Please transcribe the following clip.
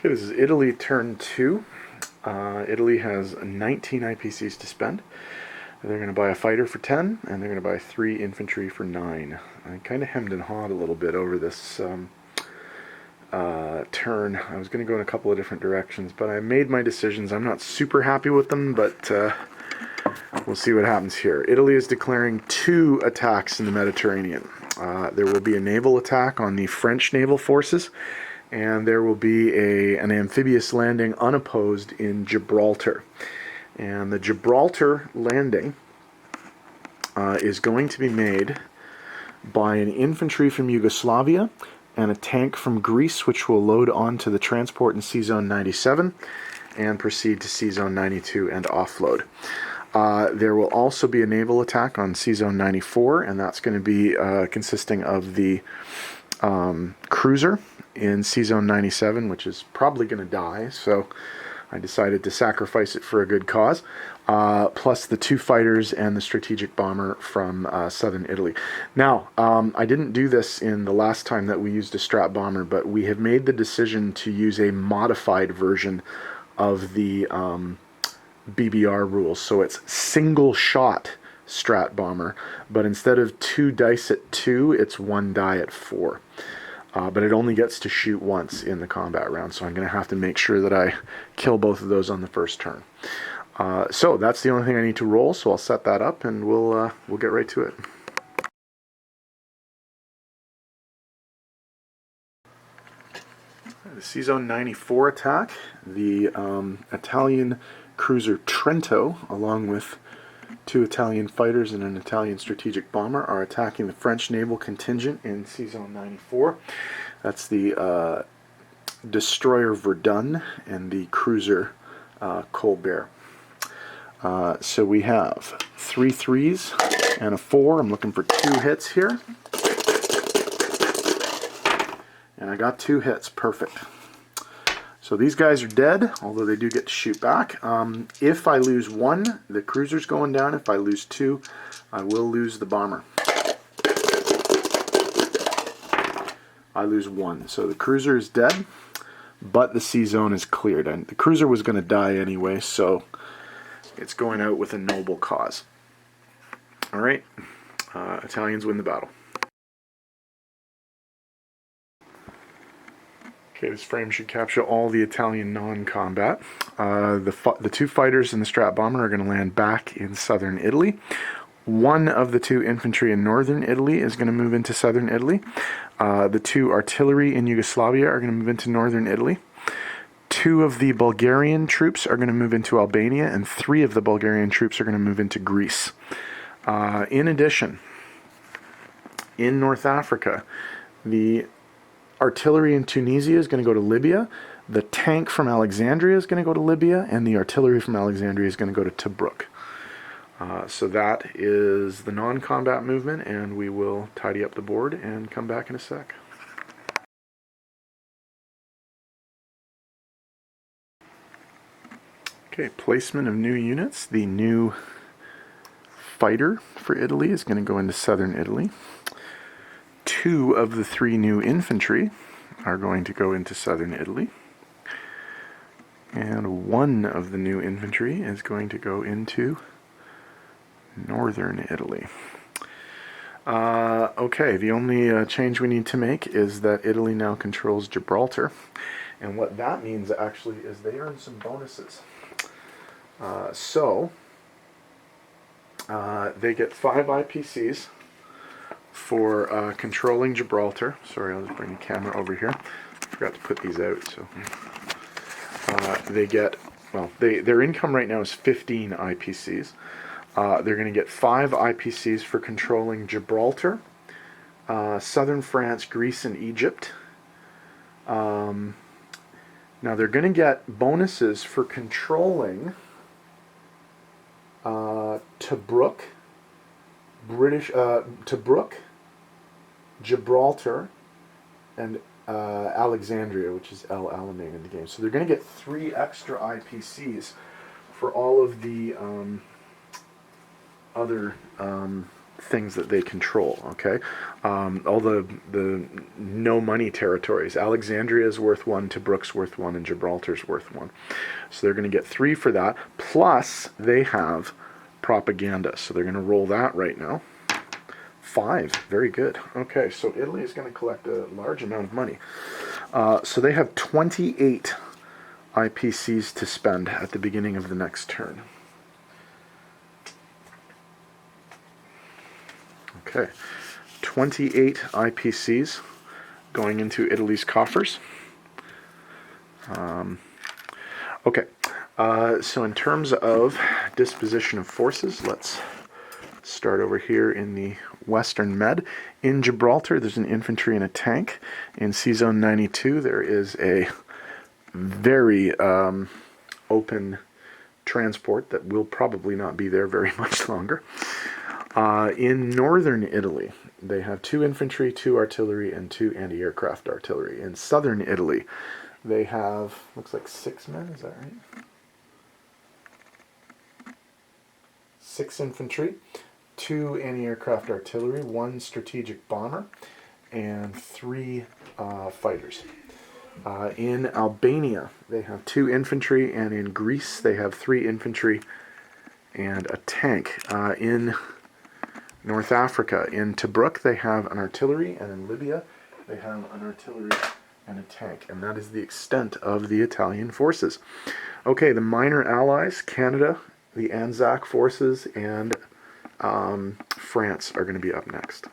Okay, this is Italy turn 2. Italy has 19 IPCs to spend. They're going to buy a fighter for 10, and they're going to buy 3 infantry for 9. I kind of hemmed and hawed a little bit over this turn. I was going to go in a couple of different directions, but I made my decisions. I'm not super happy with them, but we'll see what happens here. Italy is declaring 2 attacks in the Mediterranean. There will be a naval attack on the French naval forces, and there will be an amphibious landing unopposed in Gibraltar. And the Gibraltar landing is going to be made by an infantry from Yugoslavia and a tank from Greece, which will load onto the transport in C-Zone 97 and proceed to C-Zone 92 and offload. There will also be a naval attack on C-Zone 94, and that's going to be consisting of the cruiser in C-Zone 97, which is probably going to die, so I decided to sacrifice it for a good cause, plus the 2 fighters and the strategic bomber from southern Italy. Now, I didn't do this in the last time that we used a strat bomber, but we have made the decision to use a modified version of the BBR rules. So it's single shot strat bomber, but instead of 2 dice at 2, it's 1 die at 4. But it only gets to shoot once in the combat round, so I'm going to have to make sure that I kill both of those on the first turn. So that's the only thing I need to roll, so I'll set that up and we'll get right to it. The C-Zone 94 attack, the Italian cruiser Trento, along with 2 Italian fighters and an Italian strategic bomber, are attacking the French naval contingent in C-Zone 94. That's the destroyer Verdun and the cruiser Colbert. So we have 3 3s and a 4. I'm looking for 2 hits here. And I got 2 hits. Perfect. So these guys are dead, although they do get to shoot back. If I lose 1, the cruiser's going down. If I lose 2, I will lose the bomber. I lose 1. So the cruiser is dead, but the C-Zone is cleared. And the cruiser was going to die anyway, so it's going out with a noble cause. All right, Italians win the battle. Okay, this frame should capture all the Italian non-combat. The 2 fighters and the strat bomber are going to land back in southern Italy. 1 of the 2 infantry in northern Italy is going to move into southern Italy. The 2 artillery in Yugoslavia are going to move into northern Italy. 2 of the Bulgarian troops are going to move into Albania, and 3 of the Bulgarian troops are going to move into Greece. In addition, in North Africa, the artillery in Tunisia is going to go to Libya, the tank from Alexandria is going to go to Libya, and the artillery from Alexandria is going to go to Tobruk. So that is the non-combat movement, and we will tidy up the board and come back in a sec. Okay, placement of new units. The new fighter for Italy is going to go into southern Italy. 2 of the 3 new infantry are going to go into southern Italy. And 1 of the new infantry is going to go into northern Italy. Okay, the only change we need to make is that Italy now controls Gibraltar. And what that means actually is they earn some bonuses. They get 5 IPCs for controlling Gibraltar. Sorry, I'll just bring the camera over here. I forgot to put these out. So they get, well, their income right now is 15 IPCs. They're going to get 5 IPCs for controlling Gibraltar, southern France, Greece, and Egypt. Now they're going to get bonuses for controlling Tobruk, Tobruk, Gibraltar, and Alexandria, which is El Alamein in the game. So they're going to get 3 extra IPCs for all of the other things that they control, okay? All the no money territories. Alexandria is worth 1, Tobruk's worth 1, and Gibraltar's worth 1. So they're going to get 3 for that. Plus, they have propaganda. So they're going to roll that right now. 5. Very good. Okay, so Italy is going to collect a large amount of money. So they have 28 IPCs to spend at the beginning of the next turn. Okay, 28 IPCs going into Italy's coffers. Okay, so in terms of disposition of forces, let's start over here in the Western Med. In Gibraltar, there's an infantry and a tank. In C-Zone 92, there is a very open transport that will probably not be there very much longer. In northern Italy, they have 2 infantry, 2 artillery, and 2 anti-aircraft artillery. In southern Italy, they have, looks like 6 men, is that right? 6 infantry, 2 anti-aircraft artillery, 1 strategic bomber, and 3 fighters. In Albania, they have 2 infantry, and in Greece, they have 3 infantry and a tank. In North Africa, in Tobruk, they have an artillery, and in Libya, they have an artillery and a tank. And that is the extent of the Italian forces. Okay, the minor allies, Canada, the Anzac forces, and France are going to be up next.